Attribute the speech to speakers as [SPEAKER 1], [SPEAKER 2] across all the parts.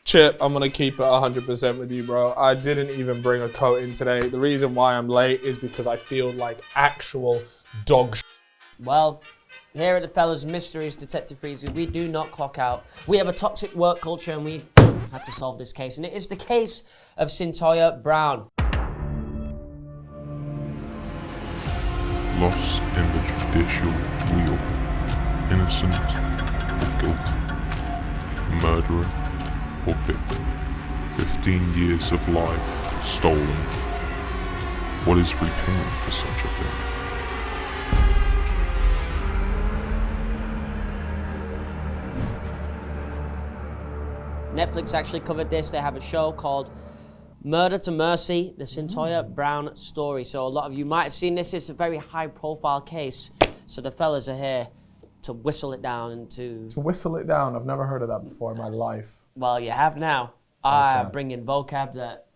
[SPEAKER 1] Chip, I'm gonna keep it 100% with you, bro. I didn't even bring a coat in today. The reason why I'm late is because I feel like actual dog
[SPEAKER 2] Well, here at the Fellas Mysteries Detective Freezy, we do not clock out. We have a toxic work culture and we have to solve this case. And it is the case of Cyntoia Brown.
[SPEAKER 3] Lost in the judicial wheel, innocent or guilty, murderer or victim, 15 years of life stolen. What is repayment for such a thing?
[SPEAKER 2] Netflix actually covered this. They have a show called Murder to Mercy, the Cyntoia Brown story. So a lot of you might have seen this. It's a very high-profile case. So the fellas are here to whistle it down and to
[SPEAKER 1] whistle it down. I've never heard of that before in my life.
[SPEAKER 2] Well, you have now. I bring in vocab that...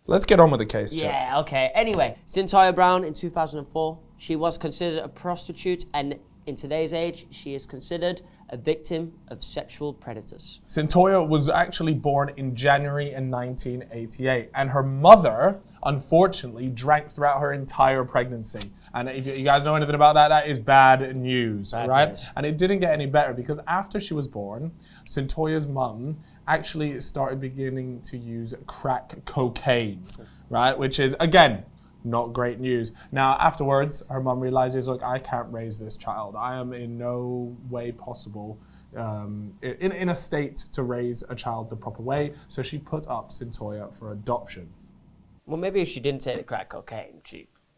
[SPEAKER 1] Let's get on with the case, Chip.
[SPEAKER 2] Yeah, okay. Anyway, Cyntoia Brown in 2004, she was considered a prostitute, and in today's age, she is considered a victim of sexual predators.
[SPEAKER 1] Cyntoia was actually born in January in 1988, and her mother, unfortunately, drank throughout her entire pregnancy. And if you guys know anything about that, that is bad news, right? News. And it didn't get any better because after she was born, Cyntoia's mum actually started beginning to use crack cocaine, right? Which is, again, not great news. Now, afterwards, her mum realizes, look, I can't raise this child. I am in no way possible in a state to raise a child the proper way. So she put up Cyntoia for adoption.
[SPEAKER 2] Well, maybe if she didn't take the crack cocaine,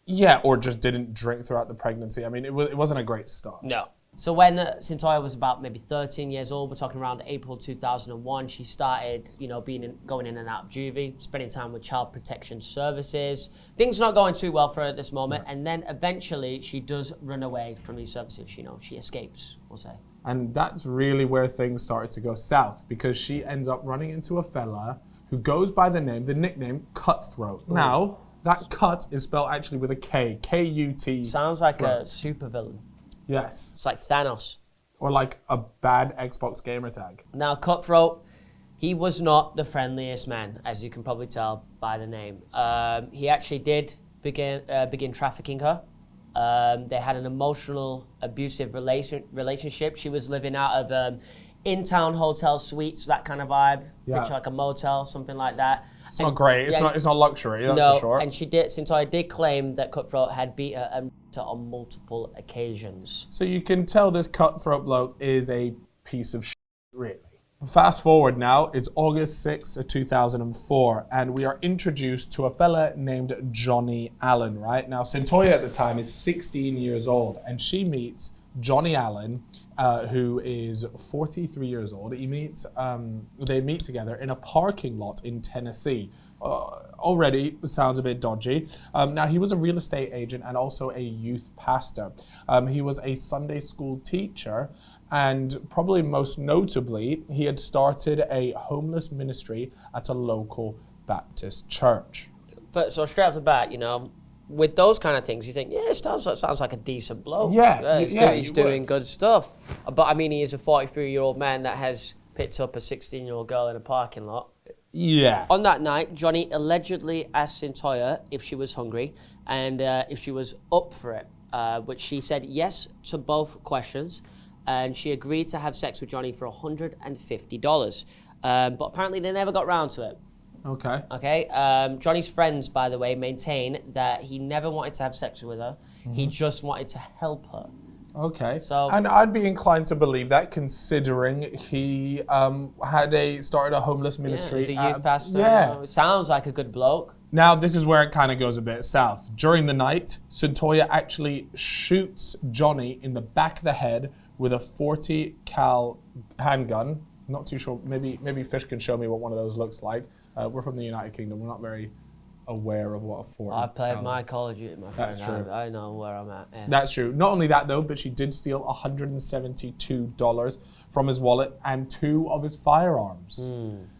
[SPEAKER 1] Yeah, or just didn't drink throughout the pregnancy. I mean, it wasn't a great start.
[SPEAKER 2] No. So when Cyntoia was about maybe 13 years old, we're talking around April 2001, she started, going in and out of juvie, spending time with Child Protection Services. Things not going too well for her at this moment, and then eventually she does run away from these services. She escapes, we'll say.
[SPEAKER 1] And that's really where things started to go south, because she ends up running into a fella who goes by the nickname Cutthroat. Ooh. Now, that cut is spelled actually with a K, K-U-T.
[SPEAKER 2] Sounds like a supervillain.
[SPEAKER 1] Yes.
[SPEAKER 2] It's like Thanos.
[SPEAKER 1] Or like a bad Xbox gamer tag.
[SPEAKER 2] Now, Cutthroat, he was not the friendliest man, as you can probably tell by the name. He actually did begin trafficking her. They had an emotional, abusive relationship. She was living out of in-town hotel suites, that kind of vibe. Yeah. Picture like a motel, something like that.
[SPEAKER 1] It's not great. It's not luxury, that's for sure.
[SPEAKER 2] And Cyntoia did claim that Cutthroat had beat her and raped her on multiple occasions.
[SPEAKER 1] So you can tell this Cutthroat bloke is a piece of shit, really. Fast forward now, it's August 6th of 2004, and we are introduced to a fella named Johnny Allen, right? Now, Cyntoia at the time is 16 years old, and she meets Johnny Allen, who is 43 years old. They meet together in a parking lot in Tennessee. Already sounds a bit dodgy. Now, he was a real estate agent and also a youth pastor. He was a Sunday school teacher, and probably most notably, he had started a homeless ministry at a local Baptist church.
[SPEAKER 2] So straight off the bat, with those kind of things, you think, yeah, it sounds like a decent bloke. He's doing good stuff. But I mean, he is a 43-year-old man that has picked up a 16-year-old girl in a parking lot.
[SPEAKER 1] Yeah.
[SPEAKER 2] On that night, Johnny allegedly asked Cyntoia if she was hungry and if she was up for it, which she said yes to both questions. And she agreed to have sex with Johnny for $150. But apparently they never got round to it.
[SPEAKER 1] Okay.
[SPEAKER 2] Johnny's friends, by the way, maintain that he never wanted to have sex with her. Mm-hmm. He just wanted to help her.
[SPEAKER 1] Okay. And I'd be inclined to believe that, considering he started a homeless ministry.
[SPEAKER 2] Yeah, he's a youth pastor.
[SPEAKER 1] Yeah.
[SPEAKER 2] Sounds like a good bloke.
[SPEAKER 1] Now, this is where it kind of goes a bit south. During the night, Cyntoia actually shoots Johnny in the back of the head with a .40 cal handgun. Not too sure. Maybe Fish can show me what one of those looks like. We're from the United Kingdom. We're not very aware of what a .40
[SPEAKER 2] I played my Call of Duty, my friend.
[SPEAKER 1] That's true.
[SPEAKER 2] I know where I'm at. Yeah.
[SPEAKER 1] That's true. Not only that, though, but she did steal $172 from his wallet and 2 of his firearms.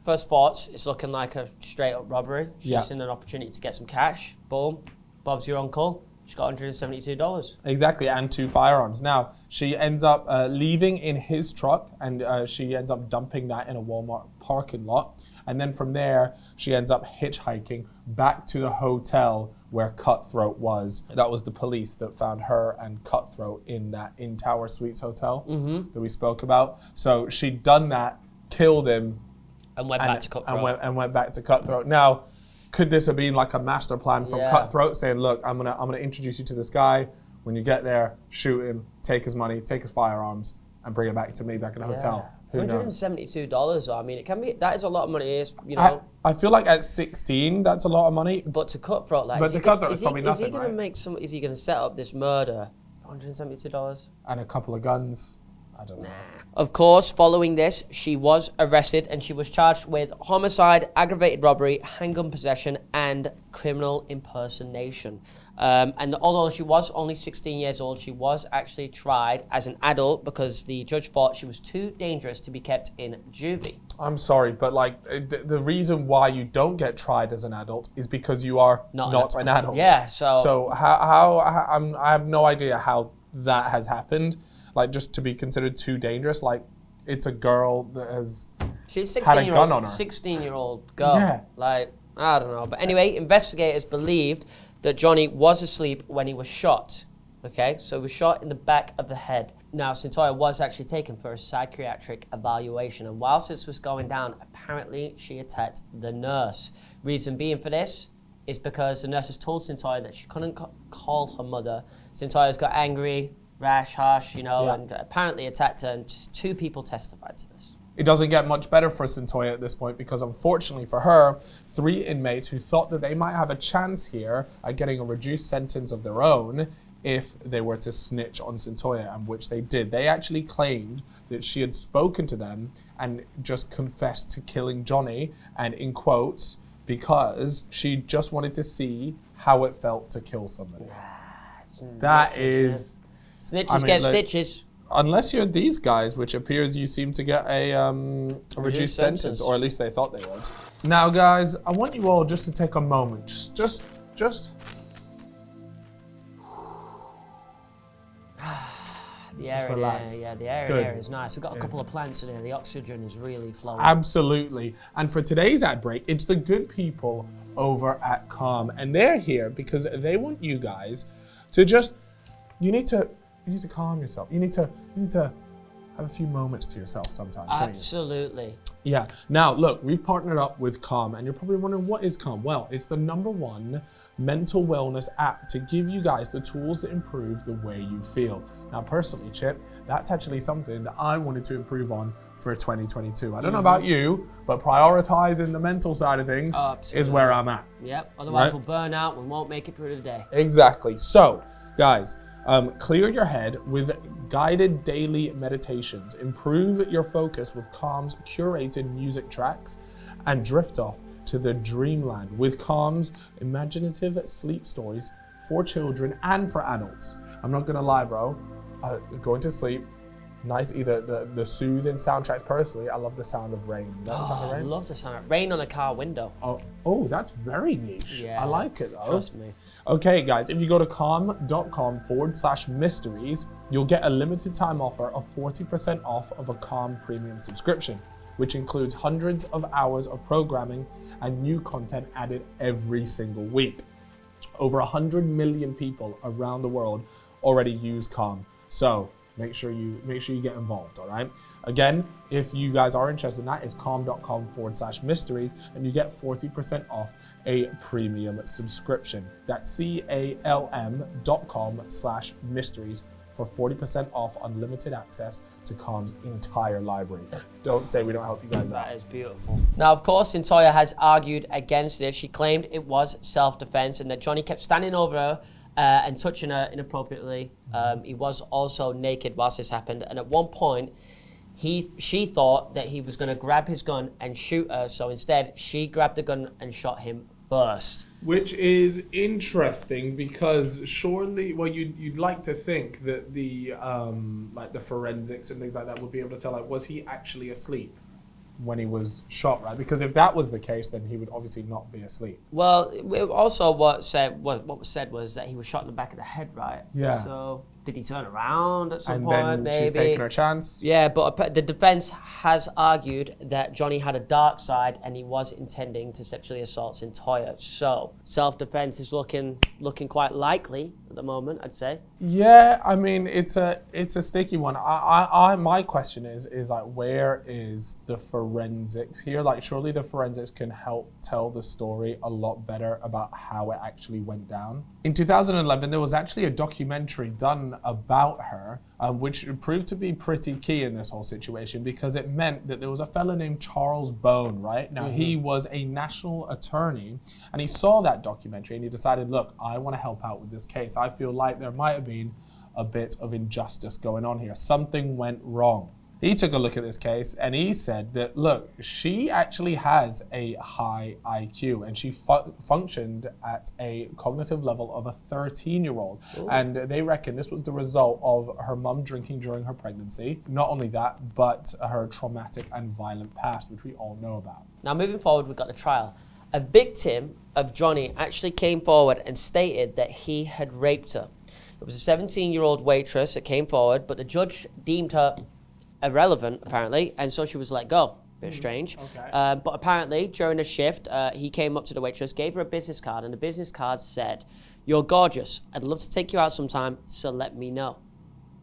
[SPEAKER 2] First thoughts, it's looking like a straight-up robbery. She's seen an opportunity to get some cash. Boom. Bob's your uncle. She's got $172.
[SPEAKER 1] Exactly, and 2 firearms. Now, she ends up leaving in his truck, and she ends up dumping that in a Walmart parking lot. And then from there, she ends up hitchhiking back to the hotel where Cutthroat was. That was the police that found her and Cutthroat in that in Tower Suites hotel that we spoke about. So she'd done that, killed him,
[SPEAKER 2] and went back to Cutthroat.
[SPEAKER 1] And went back to Cutthroat. Now, could this have been like a master plan from Cutthroat saying, look, I'm gonna introduce you to this guy. When you get there, shoot him, take his money, take his firearms, and bring it back to me back in the hotel. Who knows?
[SPEAKER 2] $172. I mean, it can be. That is a lot of money. Is you know.
[SPEAKER 1] I feel like at 16, that's a lot of money.
[SPEAKER 2] But to Cutthroat, like,
[SPEAKER 1] but to Cutthroat, it's probably nothing.
[SPEAKER 2] Is he going to make some? Is he going to set up this murder? $172.
[SPEAKER 1] And a couple of guns. I don't know.
[SPEAKER 2] Of course, following this, she was arrested and she was charged with homicide, aggravated robbery, handgun possession, and criminal impersonation. And although she was only 16 years old, she was actually tried as an adult because the judge thought she was too dangerous to be kept in juvie.
[SPEAKER 1] I'm sorry, but like the reason why you don't get tried as an adult is because you are not an adult.
[SPEAKER 2] Yeah. So
[SPEAKER 1] I have no idea how that has happened. Like, just to be considered too dangerous, like, it's a girl that has had a gun on her.
[SPEAKER 2] 16-year-old girl.
[SPEAKER 1] Yeah.
[SPEAKER 2] Like, I don't know. But anyway, investigators believed that Johnny was asleep when he was shot. Okay, so he was shot in the back of the head. Now, Cyntoia was actually taken for a psychiatric evaluation, and whilst this was going down, apparently she attacked the nurse. Reason being for this is because the nurses told Cyntoia that she couldn't call her mother. Cyntoia's got angry, rash, harsh, and apparently attacked her, and just 2 people testified to this.
[SPEAKER 1] It doesn't get much better for Cyntoia at this point because unfortunately for her, 3 inmates who thought that they might have a chance here at getting a reduced sentence of their own if they were to snitch on Cyntoia, and which they did. They actually claimed that she had spoken to them and just confessed to killing Johnny, and in quotes, because she just wanted to see how it felt to kill somebody. That is...
[SPEAKER 2] Snitches get stitches.
[SPEAKER 1] Unless you're these guys, which appears you seem to get a reduced sentence, or at least they thought they would. Now, guys, I want you all just to take a moment. Just
[SPEAKER 2] the air
[SPEAKER 1] relax.
[SPEAKER 2] in here, the air in here is nice. We've got a couple of plants in here. The oxygen is really flowing.
[SPEAKER 1] Absolutely. And for today's ad break, it's the good people over at Calm, and they're here because they want you guys to just. You need to calm yourself. You need to have a few moments to yourself sometimes.
[SPEAKER 2] Absolutely.
[SPEAKER 1] Yeah. Now, look, we've partnered up with Calm, and you're probably wondering, what is Calm? Well, it's the #1 mental wellness app to give you guys the tools to improve the way you feel. Now, personally, Chip, that's actually something that I wanted to improve on for 2022. I don't know about you, but prioritizing the mental side of things is where I'm at.
[SPEAKER 2] Yep. Otherwise, we'll burn out. We won't make it through the day.
[SPEAKER 1] Exactly. So, guys, clear your head with guided daily meditations. Improve your focus with Calm's curated music tracks and drift off to the dreamland with Calm's imaginative sleep stories for children and for adults. I'm not gonna lie, bro. Going to sleep, nice. Either the soothing soundtracks. Personally, I love the sound of rain. The sound of rain?
[SPEAKER 2] I love the sound of rain on a car window.
[SPEAKER 1] Oh, that's very niche.
[SPEAKER 2] Yeah,
[SPEAKER 1] I like it though.
[SPEAKER 2] Trust me.
[SPEAKER 1] Okay, guys, if you go to calm.com/mysteries, you'll get a limited time offer of 40% off of a Calm premium subscription, which includes hundreds of hours of programming and new content added every single week. Over 100 million people around the world already use Calm. So make sure you get involved, all right? Again, if you guys are interested in that, it's calm.com/mysteries, and you get 40% off a premium subscription. That's calm.com/mysteries for 40% off unlimited access to Calm's entire library. Don't say we don't help you guys out.
[SPEAKER 2] That is beautiful. Now, of course, Cyntoia has argued against this. She claimed it was self-defense and that Johnny kept standing over her and touching her inappropriately. He was also naked whilst this happened, and at one point, she thought that he was going to grab his gun and shoot her, so instead, she grabbed the gun and shot him first.
[SPEAKER 1] Which is interesting because surely, well, you'd like to think that the like the forensics and things like that would be able to tell, like, was he actually asleep when he was shot, right? Because if that was the case, then he would obviously not be asleep.
[SPEAKER 2] Well, also what was said was that he was shot in the back of the head, right?
[SPEAKER 1] Yeah.
[SPEAKER 2] So Did he turn around at some
[SPEAKER 1] And
[SPEAKER 2] point?
[SPEAKER 1] then
[SPEAKER 2] Maybe
[SPEAKER 1] she's taking her chance.
[SPEAKER 2] Yeah, but the defense has argued that Johnny had a dark side and he was intending to sexually assault Cyntoia. So self-defense is looking quite likely at the moment, I'd say.
[SPEAKER 1] Yeah, I mean it's a sticky one. My question is like, where is the forensics here? Like, surely the forensics can help tell the story a lot better about how it actually went down. In 2011, there was actually a documentary done about her, which proved to be pretty key in this whole situation, because it meant that there was a fella named Charles Bone, right? Now, he was a national attorney, and he saw that documentary and he decided, look, I want to help out with this case. I feel like there might have been a bit of injustice going on here. Something went wrong. He took a look at this case and he said that, look, she actually has a high IQ and she functioned at a cognitive level of a 13-year-old. And they reckon this was the result of her mum drinking during her pregnancy. Not only that, but her traumatic and violent past, which we all know about.
[SPEAKER 2] Now, moving forward, we've got the trial. A victim of Johnny actually came forward and stated that he had raped her. It was a 17-year-old waitress that came forward, but the judge deemed her irrelevant, apparently, and so she was let go. Bit strange.
[SPEAKER 1] Okay.
[SPEAKER 2] But apparently, during a shift, he came up to the waitress, gave her a business card, and the business card said, "You're gorgeous. I'd love to take you out sometime, so let me know."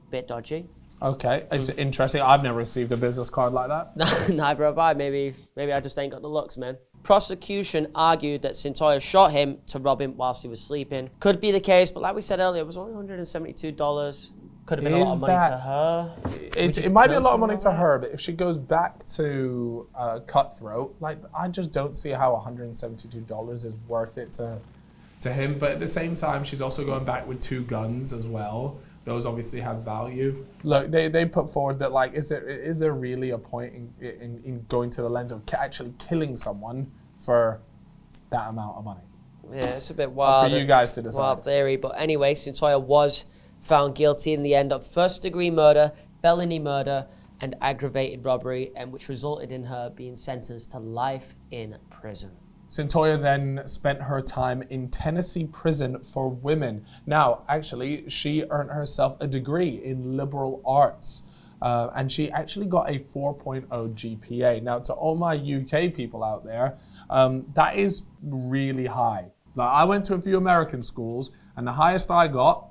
[SPEAKER 2] Bit dodgy.
[SPEAKER 1] Okay, it's interesting. I've never received a business card like that.
[SPEAKER 2] Neither have I. Maybe I just ain't got the looks, man. Prosecution argued that Cyntoia shot him to rob him whilst he was sleeping. Could be the case, but like we said earlier, it was only $172. Could have been a lot of money to her.
[SPEAKER 1] It might be a lot of money to her, but if she goes back to Cutthroat, like, I just don't see how $172 is worth it to him. But at the same time, she's also going back with 2 guns as well. Those obviously have value. Look, they put forward that, like, is there really a point in going to the lens of actually killing someone for that amount of money?
[SPEAKER 2] Yeah, it's a bit wild.
[SPEAKER 1] For you guys to decide.
[SPEAKER 2] Wild theory, but anyway, Cyntoia was found guilty in the end of first-degree murder, felony murder, and aggravated robbery, and which resulted in her being sentenced to life in prison.
[SPEAKER 1] Cyntoia then spent her time in Tennessee prison for women. Now, actually, she earned herself a degree in liberal arts, and she actually got a 4.0 GPA. Now, to all my UK people out there, that is really high. Like, I went to a few American schools, and the highest I got,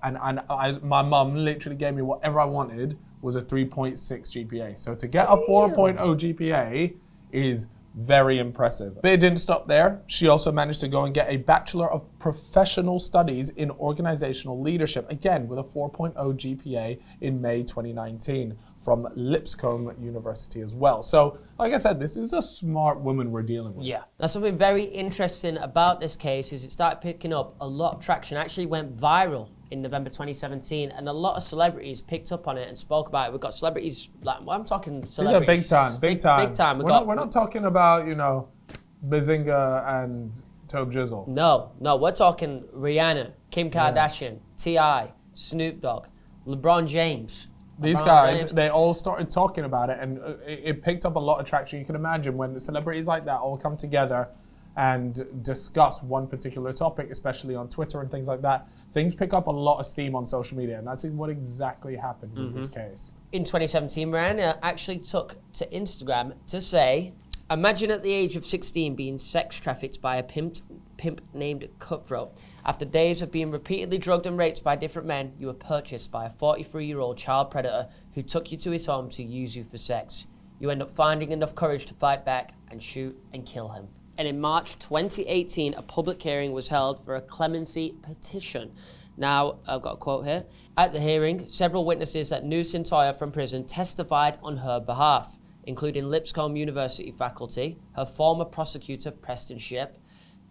[SPEAKER 1] my mum literally gave me whatever I wanted, was a 3.6 GPA. So to get a 4.0 GPA is very impressive. But it didn't stop there. She also managed to go and get a Bachelor of Professional Studies in Organizational Leadership, again with a 4.0 GPA in May 2019 from Lipscomb University as well. So, like I said, this is a smart woman we're dealing with.
[SPEAKER 2] Yeah. Now, something very interesting about this case is it started picking up a lot of traction. It actually went viral in November 2017, and a lot of celebrities picked up on it and spoke about it. We've got celebrities, like, well, I'm talking celebrities.
[SPEAKER 1] These are big time.
[SPEAKER 2] Big time.
[SPEAKER 1] We're not talking about, Bazinga and Tobe Jizzle.
[SPEAKER 2] No, we're talking Rihanna, Kim Kardashian, T.I., Snoop Dogg, LeBron James.
[SPEAKER 1] These guys, they all started talking about it, and it picked up a lot of traction. You can imagine when celebrities like that all come together and discuss one particular topic, especially on Twitter and things like that, things pick up a lot of steam on social media, and that's what exactly happened with this case.
[SPEAKER 2] In 2017, Rihanna actually took to Instagram to say, "Imagine at the age of 16 being sex trafficked by a pimp named Cutthroat. After days of being repeatedly drugged and raped by different men, you were purchased by a 43-year-old child predator who took you to his home to use you for sex. You end up finding enough courage to fight back and shoot and kill him." And in March 2018, a public hearing was held for a clemency petition. Now, I've got a quote here. At the hearing, several witnesses that knew Cyntoia from prison testified on her behalf, including Lipscomb University faculty, her former prosecutor, Preston Shipp,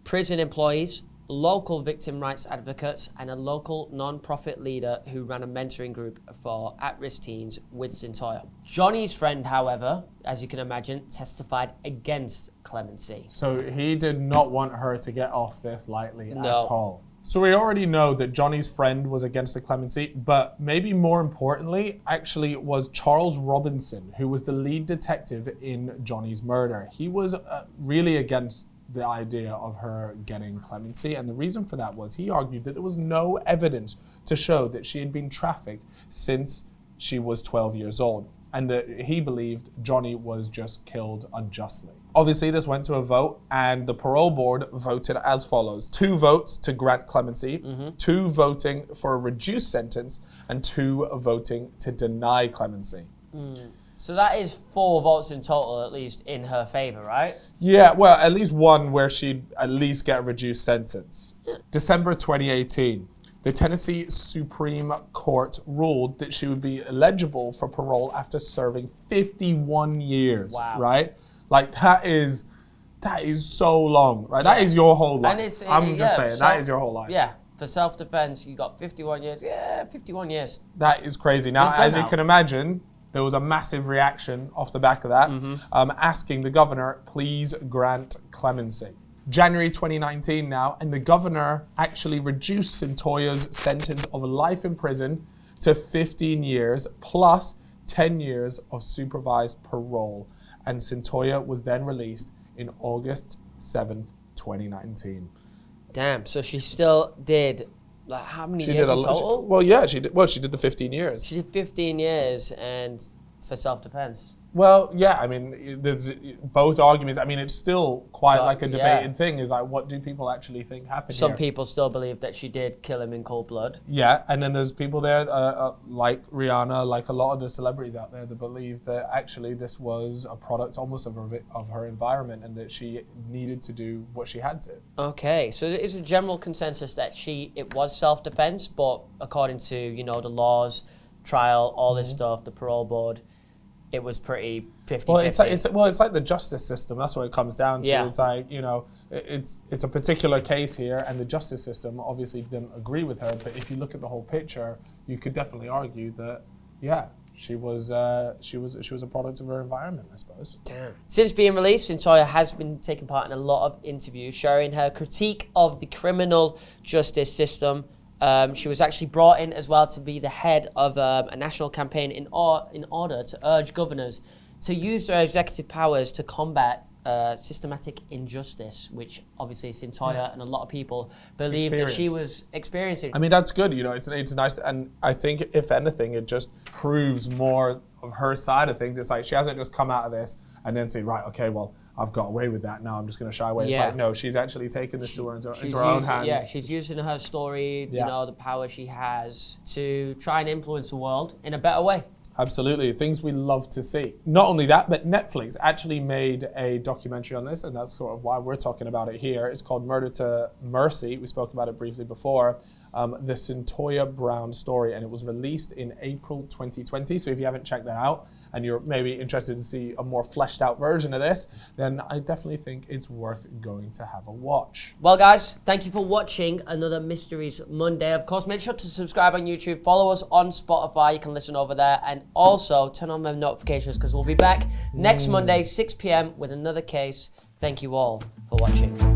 [SPEAKER 2] prison employees, local victim rights advocates, and a local non-profit leader who ran a mentoring group for at-risk teens with Cyntoia. Johnny's friend, however, as you can imagine, testified against clemency.
[SPEAKER 1] So he did not want her to get off this lightly at all. So we already know that Johnny's friend was against the clemency, but maybe more importantly, actually it was Charles Robinson, who was the lead detective in Johnny's murder. He was really against the idea of her getting clemency. And the reason for that was he argued that there was no evidence to show that she had been trafficked since she was 12 years old, and that he believed Johnny was just killed unjustly. Obviously, this went to a vote, and the parole board voted as follows: 2 votes to grant clemency, 2 voting for a reduced sentence, and 2 voting to deny clemency.
[SPEAKER 2] So that is 4 votes in total, at least in her favor, right?
[SPEAKER 1] Yeah, well, at least one where she'd at least get a reduced sentence. December 2018, the Tennessee Supreme Court ruled that she would be eligible for parole after serving 51 years,
[SPEAKER 2] Wow.
[SPEAKER 1] right? Like, that is so long, right? That is your whole life.
[SPEAKER 2] And
[SPEAKER 1] I'm just saying, that is your whole life.
[SPEAKER 2] Yeah, for self-defense, you got 51 years. Yeah, 51 years.
[SPEAKER 1] That is crazy. Now,
[SPEAKER 2] You're done
[SPEAKER 1] as you
[SPEAKER 2] now.
[SPEAKER 1] can imagine, there was a massive reaction off the back of that, asking the governor, please grant clemency. January 2019 now, and the governor actually reduced Cyntoia's sentence of life in prison to 15 years plus 10 years of supervised parole. And Cyntoia was then released in August 7th, 2019.
[SPEAKER 2] Damn, so she still did, like, how many years in total?
[SPEAKER 1] Well, yeah, she did the 15 years.
[SPEAKER 2] She did 15 years and for self-defense.
[SPEAKER 1] Well, yeah, I mean, there's both arguments. I mean, it's still quite like a debated
[SPEAKER 2] yeah.
[SPEAKER 1] thing. Is like, what do people actually think happened
[SPEAKER 2] Some
[SPEAKER 1] here?
[SPEAKER 2] people still believe that she did kill him in cold blood.
[SPEAKER 1] Yeah, and then there's people there like Rihanna, like a lot of the celebrities out there that believe that actually this was a product almost of her environment and that she needed to do what she had to.
[SPEAKER 2] Okay, so there is a general consensus that it was self-defense, but according to, you know, the laws, trial, all this stuff, the parole board, it was pretty 50-50.
[SPEAKER 1] Well, it's like the justice system. That's what it comes down to.
[SPEAKER 2] Yeah.
[SPEAKER 1] It's like, you know, it's a particular case here, and the justice system obviously didn't agree with her. But if you look at the whole picture, you could definitely argue that, yeah, she was a product of her environment, I suppose.
[SPEAKER 2] Damn. Since being released, Cyntoia has been taking part in a lot of interviews, sharing her critique of the criminal justice system. She was actually brought in as well to be the head of a national campaign in order to urge governors to use their executive powers to combat systematic injustice, which obviously Cyntoia and a lot of people believe that she was experiencing.
[SPEAKER 1] I mean, that's good. You know, it's nice, and I think if anything, it just proves more of her side of things. It's like she hasn't just come out of this and then say, right, okay, well, I've got away with that. Now I'm just going to shy away. It's like, no, she's actually taken this into her own hands.
[SPEAKER 2] Yeah, she's using her story, you know, the power she has to try and influence the world in a better way.
[SPEAKER 1] Absolutely, things we love to see. Not only that, but Netflix actually made a documentary on this, and that's sort of why we're talking about it here. It's called Murder to Mercy. We spoke about it briefly before. The Cyntoia Brown story, and it was released in April 2020. So if you haven't checked that out, and you're maybe interested to see a more fleshed out version of this, then I definitely think it's worth going to have a watch.
[SPEAKER 2] Well, guys, thank you for watching another Mysteries Monday. Of course, make sure to subscribe on YouTube, follow us on Spotify, you can listen over there, and also turn on my notifications because we'll be back next Monday, 6 p.m. with another case. Thank you all for watching.